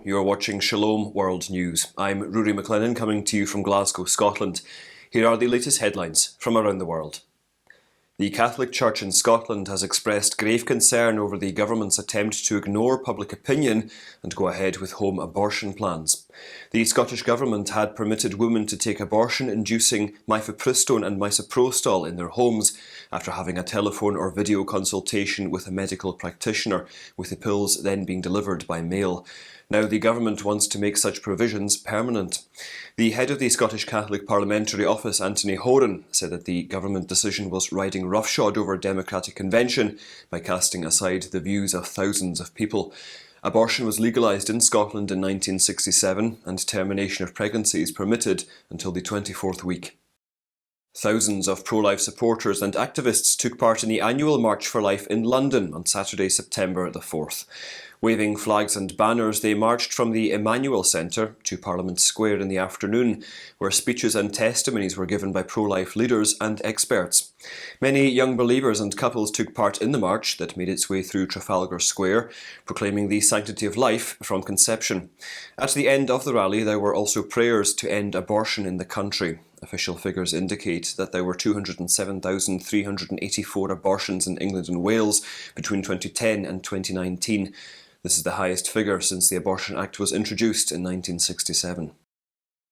you're watching Shalom World News. I'm Rory McLennan coming to you from Glasgow, Scotland. Here are the latest headlines from around the world. The Catholic Church in Scotland has expressed grave concern over the government's attempt to ignore public opinion and go ahead with home abortion plans. The Scottish Government had permitted women to take abortion-inducing mifepristone and misoprostol in their homes after having a telephone or video consultation with a medical practitioner, with the pills then being delivered by mail. Now the government wants to make such provisions permanent. The head of the Scottish Catholic Parliamentary Office, Anthony Horan, said that the government decision was riding roughshod over democratic convention by casting aside the views of thousands of people. Abortion was legalised in Scotland in 1967 and termination of pregnancy is permitted until the 24th week. Thousands of pro-life supporters and activists took part in the annual March for Life in London on Saturday, September the 4th. Waving flags and banners, they marched from the Emmanuel Centre to Parliament Square in the afternoon, where speeches and testimonies were given by pro-life leaders and experts. Many young believers and couples took part in the march that made its way through Trafalgar Square, proclaiming the sanctity of life from conception. At the end of the rally, there were also prayers to end abortion in the country. Official figures indicate that there were 207,384 abortions in England and Wales between 2010 and 2019. This is the highest figure since the Abortion Act was introduced in 1967.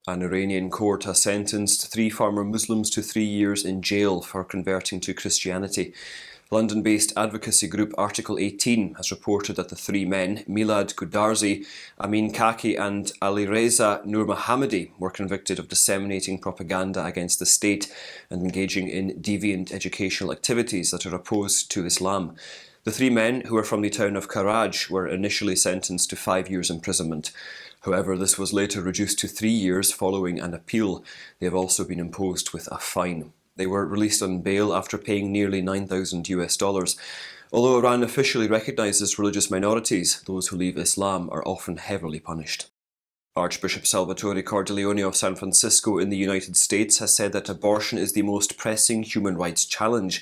An Iranian court has sentenced 3 former Muslims to 3 years in jail for converting to Christianity. London-based advocacy group Article 18 has reported that the 3 men, Milad Kudarzi, Amin Kaki and Alireza Nurmohammadi, were convicted of disseminating propaganda against the state and engaging in deviant educational activities that are opposed to Islam. The 3 men, who are from the town of Karaj, were initially sentenced to 5 years imprisonment. However, this was later reduced to 3 years following an appeal. They have also been imposed with a fine. They were released on bail after paying nearly $9,000. Although Iran officially recognises religious minorities, those who leave Islam are often heavily punished. Archbishop Salvatore Cordileone of San Francisco in the United States has said that abortion is the most pressing human rights challenge.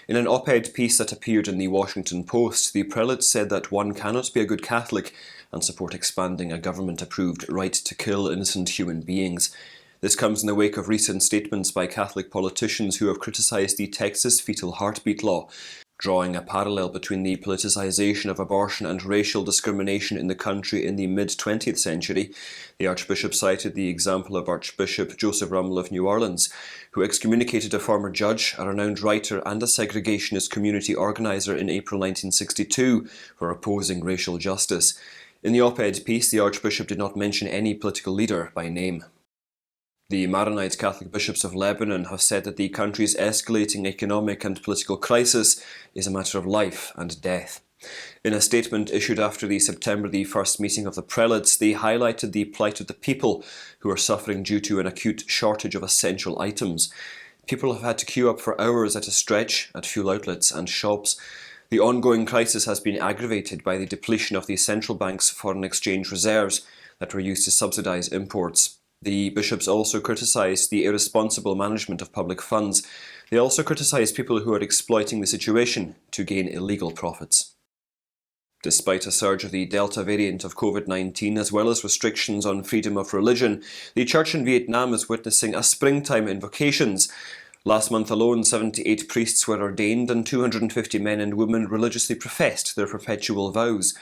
In an op-ed piece that appeared in the Washington Post, the prelate said that one cannot be a good Catholic and support expanding a government-approved right to kill innocent human beings. This comes in the wake of recent statements by Catholic politicians who have criticised the Texas fetal heartbeat law. Drawing a parallel between the politicisation of abortion and racial discrimination in the country in the mid-20th century, the Archbishop cited the example of Archbishop Joseph Rummel of New Orleans, who excommunicated a former judge, a renowned writer and a segregationist community organiser in April 1962 for opposing racial justice. In the op-ed piece, the Archbishop did not mention any political leader by name. The Maronite Catholic bishops of Lebanon have said that the country's escalating economic and political crisis is a matter of life and death. In a statement issued after the September the 1st meeting of the prelates, they highlighted the plight of the people who are suffering due to an acute shortage of essential items. People have had to queue up for hours at a stretch at fuel outlets and shops. The ongoing crisis has been aggravated by the depletion of the central bank's foreign exchange reserves that were used to subsidise imports. The bishops also criticised the irresponsible management of public funds. They also criticised people who are exploiting the situation to gain illegal profits. Despite a surge of the Delta variant of COVID-19 as well as restrictions on freedom of religion, the church in Vietnam is witnessing a springtime invocations. Last month alone, 78 priests were ordained and 250 men and women religiously professed their perpetual vows.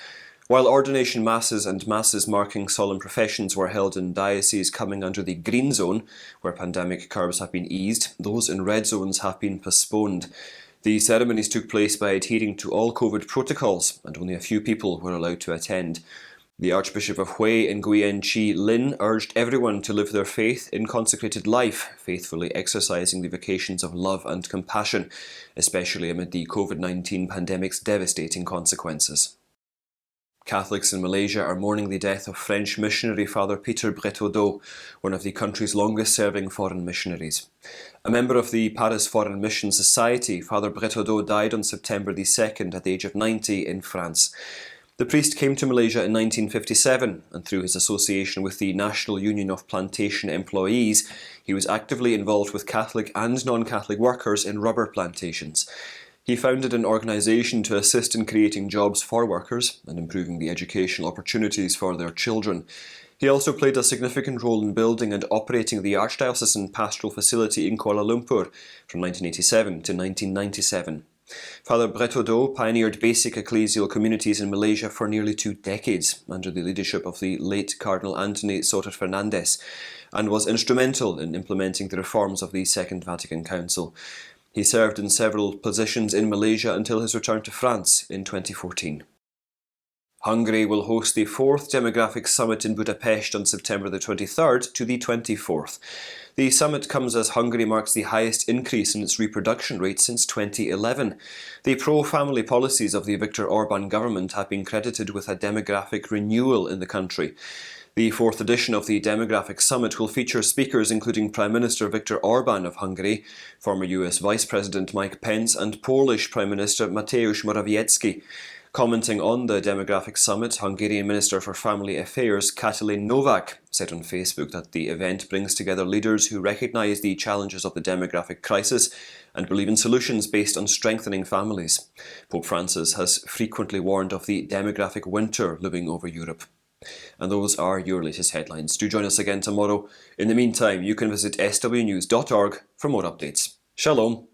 While ordination masses and masses marking solemn professions were held in dioceses coming under the green zone, where pandemic curbs have been eased, those in red zones have been postponed. The ceremonies took place by adhering to all COVID protocols, and only a few people were allowed to attend. The Archbishop of Hue, Nguyen Chi Lin, urged everyone to live their faith in consecrated life, faithfully exercising the vocations of love and compassion, especially amid the COVID-19 pandemic's devastating consequences. Catholics in Malaysia are mourning the death of French missionary Father Peter Bretaudeau, one of the country's longest-serving foreign missionaries. A member of the Paris Foreign Mission Society, Father Bretaudeau died on September the 2nd at the age of 90 in France. The priest came to Malaysia in 1957, and through his association with the National Union of Plantation Employees, he was actively involved with Catholic and non-Catholic workers in rubber plantations. He founded an organisation to assist in creating jobs for workers and improving the educational opportunities for their children. He also played a significant role in building and operating the Archdiocesan Pastoral Facility in Kuala Lumpur from 1987 to 1997. Father Bretodeau pioneered basic ecclesial communities in Malaysia for nearly 2 decades under the leadership of the late Cardinal Anthony Soter Fernandez, and was instrumental in implementing the reforms of the Second Vatican Council. He served in several positions in Malaysia until his return to France in 2014. Hungary will host the 4th Demographic Summit in Budapest on September the 23rd to the 24th. The summit comes as Hungary marks the highest increase in its reproduction rate since 2011. The pro-family policies of the Viktor Orban government have been credited with a demographic renewal in the country. The 4th edition of the Demographic Summit will feature speakers including Prime Minister Viktor Orban of Hungary, former US Vice President Mike Pence and Polish Prime Minister Mateusz Morawiecki. Commenting on the Demographic Summit, Hungarian Minister for Family Affairs Katalin Novak said on Facebook that the event brings together leaders who recognise the challenges of the demographic crisis and believe in solutions based on strengthening families. Pope Francis has frequently warned of the demographic winter looming over Europe. And those are your latest headlines. Do join us again tomorrow. In the meantime, you can visit swnews.org for more updates. Shalom.